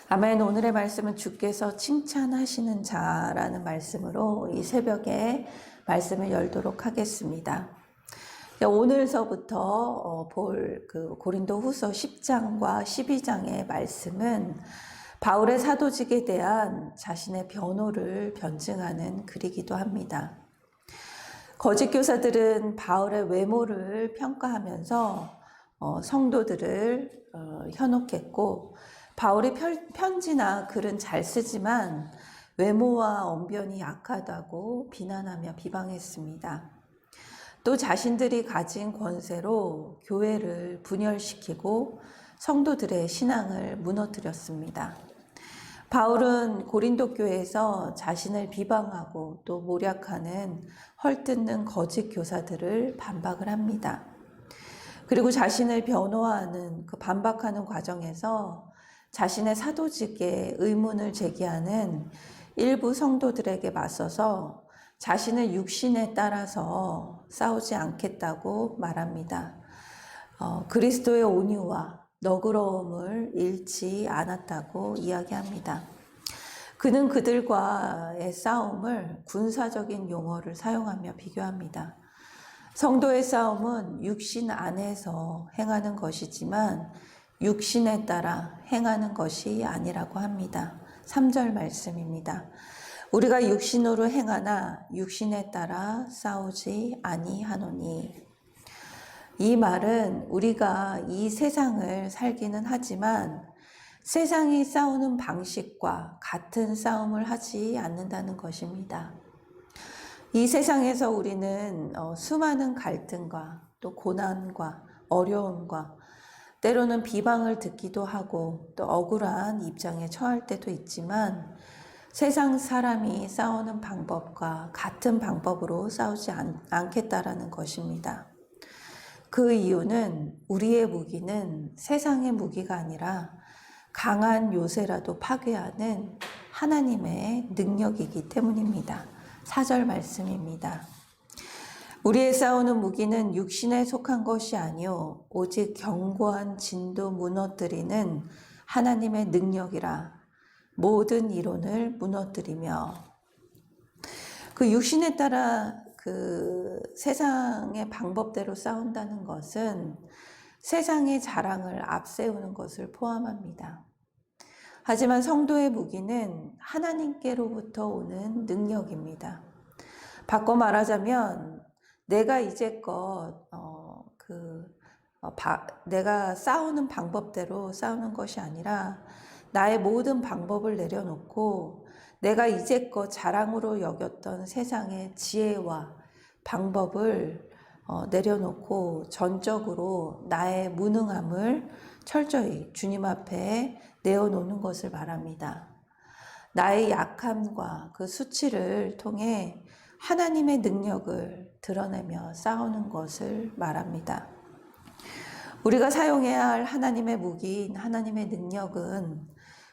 아멘. 오늘의 말씀은 주께서 칭찬하시는 자라는 말씀으로 이 새벽에 말씀을 열도록 하겠습니다. 오늘서부터 볼 고린도 후서 10장과 12장의 말씀은 바울의 사도직에 대한 자신의 변호를 변증하는 글이기도 합니다. 거짓 교사들은 바울의 외모를 평가하면서 성도들을 현혹했고, 바울이 편지나 글은 잘 쓰지만 외모와 언변이 약하다고 비난하며 비방했습니다. 또 자신들이 가진 권세로 교회를 분열시키고 성도들의 신앙을 무너뜨렸습니다. 바울은 고린도 교회에서 자신을 비방하고 또 모략하는 헐뜯는 거짓 교사들을 반박을 합니다. 그리고 자신을 변호하는 그 반박하는 과정에서 자신의 사도직에 의문을 제기하는 일부 성도들에게 맞서서 자신의 육신에 따라서 싸우지 않겠다고 말합니다. 그리스도의 온유와 너그러움을 잃지 않았다고 이야기합니다. 그는 그들과의 싸움을 군사적인 용어를 사용하며 비교합니다. 성도의 싸움은 육신 안에서 행하는 것이지만 육신에 따라 행하는 것이 아니라고 합니다. 3절 말씀입니다. 우리가 육신으로 행하나 육신에 따라 싸우지 아니하노니. 이 말은 우리가 이 세상을 살기는 하지만 세상이 싸우는 방식과 같은 싸움을 하지 않는다는 것입니다. 이 세상에서 우리는 수많은 갈등과 또 고난과 어려움과 때로는 비방을 듣기도 하고 또 억울한 입장에 처할 때도 있지만 세상 사람이 싸우는 방법과 같은 방법으로 싸우지 않겠다라는 것입니다. 그 이유는 우리의 무기는 세상의 무기가 아니라 강한 요새라도 파괴하는 하나님의 능력이기 때문입니다. 4절 말씀입니다. 우리의 싸우는 무기는 육신에 속한 것이 아니요 오직 견고한 진도 무너뜨리는 하나님의 능력이라 모든 이론을 무너뜨리며. 그 육신에 따라 그 세상의 방법대로 싸운다는 것은 세상의 자랑을 앞세우는 것을 포함합니다. 하지만 성도의 무기는 하나님께로부터 오는 능력입니다. 바꿔 말하자면 내가 이제껏 내가 싸우는 방법대로 싸우는 것이 아니라 나의 모든 방법을 내려놓고 내가 이제껏 자랑으로 여겼던 세상의 지혜와 방법을 내려놓고 전적으로 나의 무능함을 철저히 주님 앞에 내어놓는 것을 말합니다. 나의 약함과 그 수치를 통해 하나님의 능력을 드러내며 싸우는 것을 말합니다. 우리가 사용해야 할 하나님의 무기인 하나님의 능력은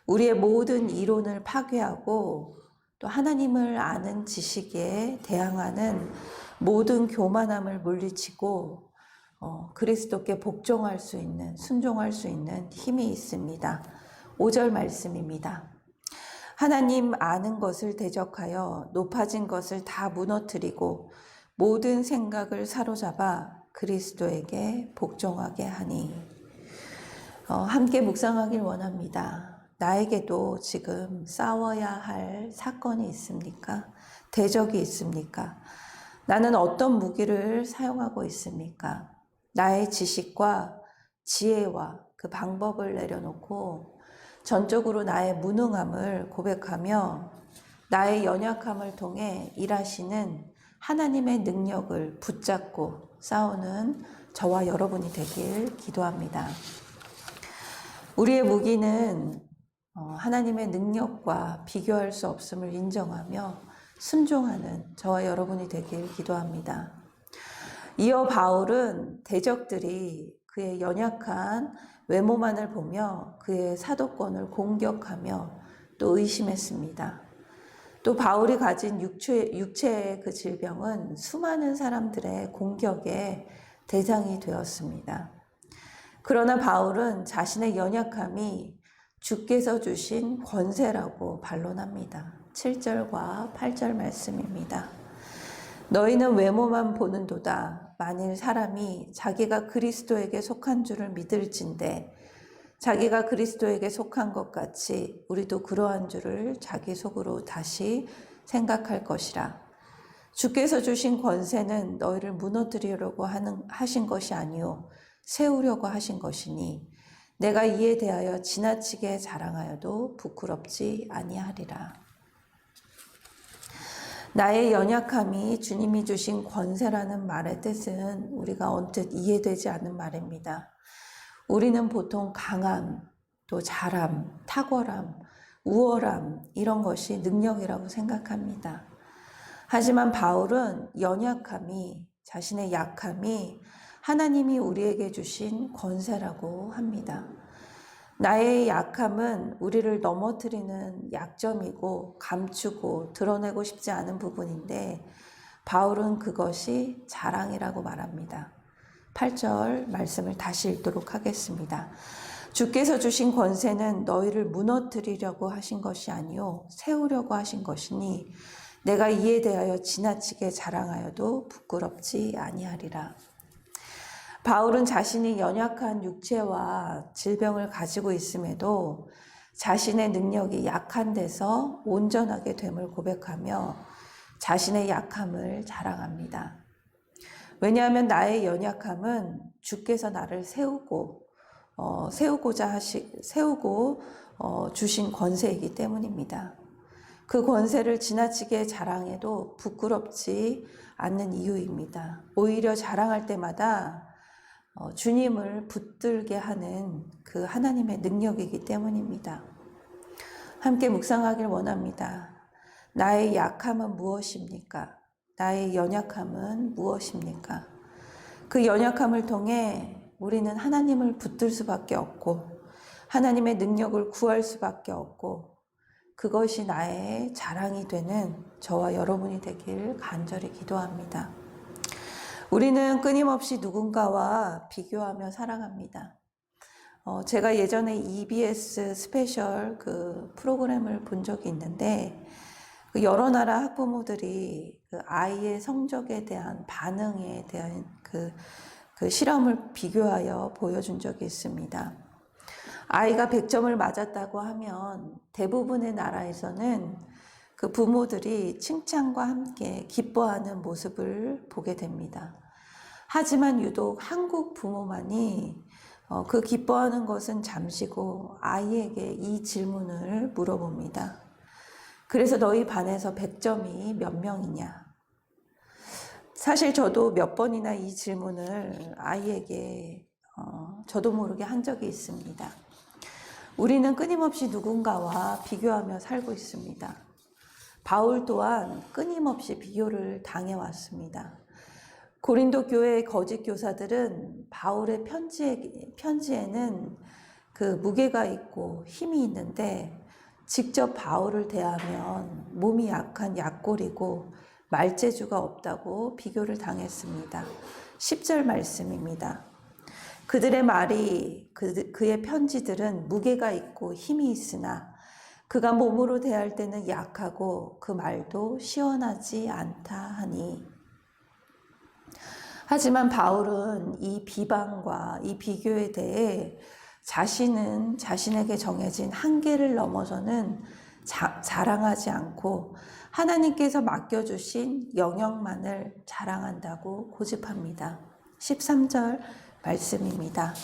우리의 모든 이론을 파괴하고 또 하나님을 아는 지식에 대항하는 모든 교만함을 물리치고 그리스도께 복종할 수 있는, 순종할 수 있는 힘이 있습니다. 5절 말씀입니다. 하나님 아는 것을 대적하여 높아진 것을 다 무너뜨리고 모든 생각을 사로잡아 그리스도에게 복종하게 하니. 함께 묵상하길 원합니다. 나에게도 지금 싸워야 할 사건이 있습니까? 대적이 있습니까? 나는 어떤 무기를 사용하고 있습니까? 나의 지식과 지혜와 그 방법을 내려놓고 전적으로 나의 무능함을 고백하며 나의 연약함을 통해 일하시는 하나님의 능력을 붙잡고 싸우는 저와 여러분이 되길 기도합니다. 우리의 무기는 하나님의 능력과 비교할 수 없음을 인정하며 순종하는 저와 여러분이 되길 기도합니다. 이어 바울은 대적들이 그의 연약한 외모만을 보며 그의 사도권을 공격하며 또 의심했습니다. 또 바울이 가진 육체의 그 질병은 수많은 사람들의 공격의 대상이 되었습니다. 그러나 바울은 자신의 연약함이 주께서 주신 권세라고 반론합니다. 7절과 8절 말씀입니다. 너희는 외모만 보는도다. 만일 사람이 자기가 그리스도에게 속한 줄을 믿을진대 자기가 그리스도에게 속한 것 같이 우리도 그러한 줄을 자기 속으로 다시 생각할 것이라. 주께서 주신 권세는 너희를 무너뜨리려고 하신 것이 아니요 세우려고 하신 것이니 내가 이에 대하여 지나치게 자랑하여도 부끄럽지 아니하리라. 나의 연약함이 주님이 주신 권세라는 말의 뜻은 우리가 언뜻 이해되지 않는 말입니다. 우리는 보통 강함, 또 잘함, 탁월함, 우월함 이런 것이 능력이라고 생각합니다. 하지만 바울은 연약함이, 자신의 약함이 하나님이 우리에게 주신 권세라고 합니다. 나의 약함은 우리를 넘어뜨리는 약점이고 감추고 드러내고 싶지 않은 부분인데 바울은 그것이 자랑이라고 말합니다. 8절 말씀을 다시 읽도록 하겠습니다. 주께서 주신 권세는 너희를 무너뜨리려고 하신 것이 아니요 세우려고 하신 것이니 내가 이에 대하여 지나치게 자랑하여도 부끄럽지 아니하리라. 바울은 자신이 연약한 육체와 질병을 가지고 있음에도 자신의 능력이 약한 데서 온전하게 됨을 고백하며 자신의 약함을 자랑합니다. 왜냐하면 나의 연약함은 주께서 나를 세우고 주신 권세이기 때문입니다. 그 권세를 지나치게 자랑해도 부끄럽지 않는 이유입니다. 오히려 자랑할 때마다 주님을 붙들게 하는 그 하나님의 능력이기 때문입니다. 함께 묵상하길 원합니다. 나의 약함은 무엇입니까? 나의 연약함은 무엇입니까? 그 연약함을 통해 우리는 하나님을 붙들 수밖에 없고 하나님의 능력을 구할 수밖에 없고 그것이 나의 자랑이 되는 저와 여러분이 되길 간절히 기도합니다. 우리는 끊임없이 누군가와 비교하며 살아갑니다. 제가 예전에 EBS 스페셜 그 프로그램을 본 적이 있는데 여러 나라 학부모들이 그 아이의 성적에 대한 반응에 대한 그 실험을 비교하여 보여준 적이 있습니다. 아이가 100점을 맞았다고 하면 대부분의 나라에서는 그 부모들이 칭찬과 함께 기뻐하는 모습을 보게 됩니다. 하지만 유독 한국 부모만이 그 기뻐하는 것은 잠시고 아이에게 이 질문을 물어봅니다. 그래서 너희 반에서 100점이 몇 명이냐? 사실 저도 몇 번이나 이 질문을 아이에게 저도 모르게 한 적이 있습니다. 우리는 끊임없이 누군가와 비교하며 살고 있습니다. 바울 또한 끊임없이 비교를 당해왔습니다. 고린도 교회의 거짓 교사들은 바울의 편지에는 그 무게가 있고 힘이 있는데 직접 바울을 대하면 몸이 약한 약골이고 말재주가 없다고 비교를 당했습니다. 10절 말씀입니다. 그들의 말이 그의 편지들은 무게가 있고 힘이 있으나 그가 몸으로 대할 때는 약하고 그 말도 시원하지 않다 하니. 하지만 바울은 이 비방과 이 비교에 대해 자신은 자신에게 정해진 한계를 넘어서는 자랑하지 않고 하나님께서 맡겨주신 영역만을 자랑한다고 고집합니다. 13절 말씀입니다.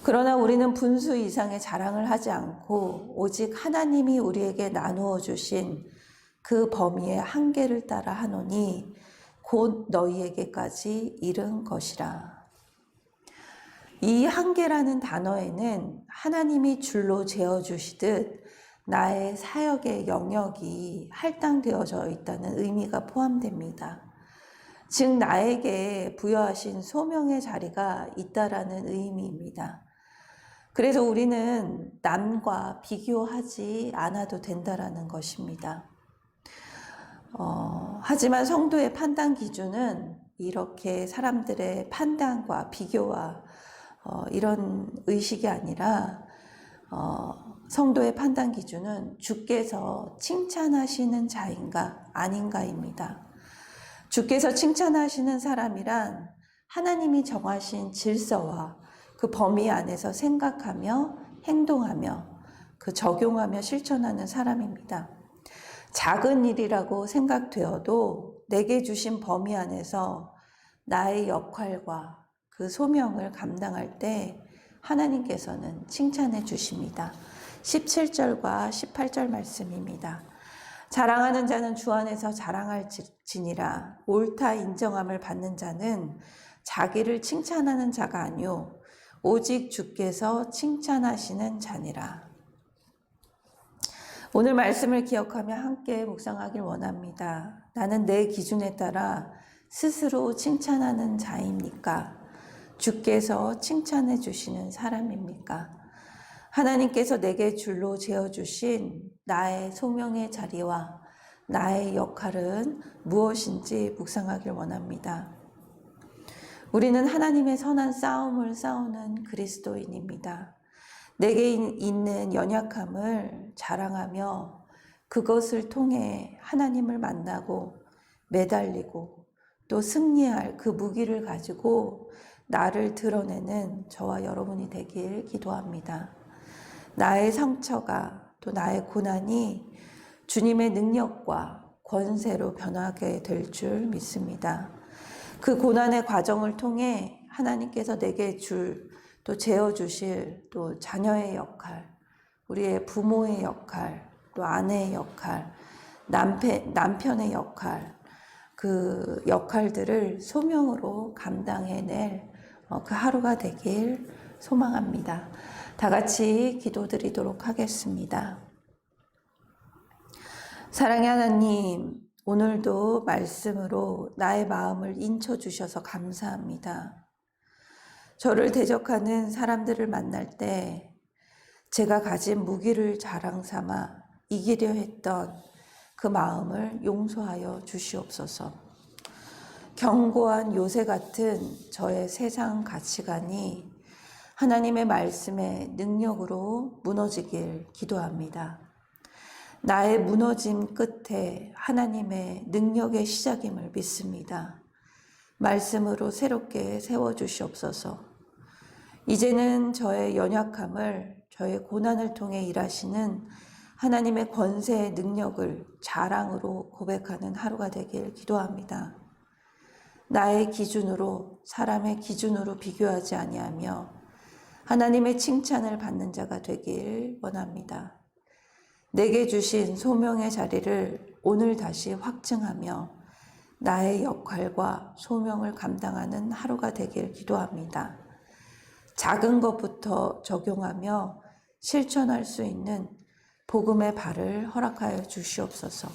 그러나 우리는 분수 이상의 자랑을 하지 않고 오직 하나님이 우리에게 나누어 주신 그 범위의 한계를 따라 하노니 곧 너희에게까지 이른 것이라. 이 한계라는 단어에는 하나님이 줄로 재어주시듯 나의 사역의 영역이 할당되어져 있다는 의미가 포함됩니다. 즉 나에게 부여하신 소명의 자리가 있다라는 의미입니다. 그래서 우리는 남과 비교하지 않아도 된다라는 것입니다. 하지만 성도의 판단 기준은 이렇게 사람들의 판단과 비교와 이런 의식이 아니라 성도의 판단 기준은 주께서 칭찬하시는 자인가 아닌가입니다. 주께서 칭찬하시는 사람이란 하나님이 정하신 질서와 그 범위 안에서 생각하며 행동하며 그 적용하며 실천하는 사람입니다. 작은 일이라고 생각되어도 내게 주신 범위 안에서 나의 역할과 그 소명을 감당할 때 하나님께서는 칭찬해 주십니다. 17절과 18절 말씀입니다. 자랑하는 자는 주 안에서 자랑할지니라. 옳다 인정함을 받는 자는 자기를 칭찬하는 자가 아니요 오직 주께서 칭찬하시는 자니라. 오늘 말씀을 기억하며 함께 묵상하길 원합니다. 나는 내 기준에 따라 스스로 칭찬하는 자입니까? 주께서 칭찬해 주시는 사람입니까? 하나님께서 내게 줄로 재어주신 나의 소명의 자리와 나의 역할은 무엇인지 묵상하길 원합니다. 우리는 하나님의 선한 싸움을 싸우는 그리스도인입니다. 내게 있는 연약함을 자랑하며 그것을 통해 하나님을 만나고 매달리고 또 승리할 그 무기를 가지고 나를 드러내는 저와 여러분이 되길 기도합니다. 나의 상처가 또 나의 고난이 주님의 능력과 권세로 변하게 될 줄 믿습니다. 그 고난의 과정을 통해 하나님께서 내게 또 재어주실 또 자녀의 역할, 우리의 부모의 역할, 또 아내의 역할, 남편의 역할, 그 역할들을 소명으로 감당해낼 그 하루가 되길 소망합니다. 다 같이 기도드리도록 하겠습니다. 사랑의 하나님, 오늘도 말씀으로 나의 마음을 인쳐주셔서 감사합니다. 저를 대적하는 사람들을 만날 때 제가 가진 무기를 자랑 삼아 이기려 했던 그 마음을 용서하여 주시옵소서. 견고한 요새 같은 저의 세상 가치관이 하나님의 말씀의 능력으로 무너지길 기도합니다. 나의 무너짐 끝에 하나님의 능력의 시작임을 믿습니다. 말씀으로 새롭게 세워주시옵소서. 이제는 저의 연약함을, 저의 고난을 통해 일하시는 하나님의 권세의 능력을 자랑으로 고백하는 하루가 되길 기도합니다. 나의 기준으로, 사람의 기준으로 비교하지 아니하며 하나님의 칭찬을 받는 자가 되길 원합니다. 내게 주신 소명의 자리를 오늘 다시 확증하며 나의 역할과 소명을 감당하는 하루가 되길 기도합니다. 작은 것부터 적용하며 실천할 수 있는 복음의 발을 허락하여 주시옵소서.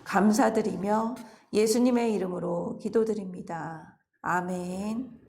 감사드리며 예수님의 이름으로 기도드립니다. 아멘.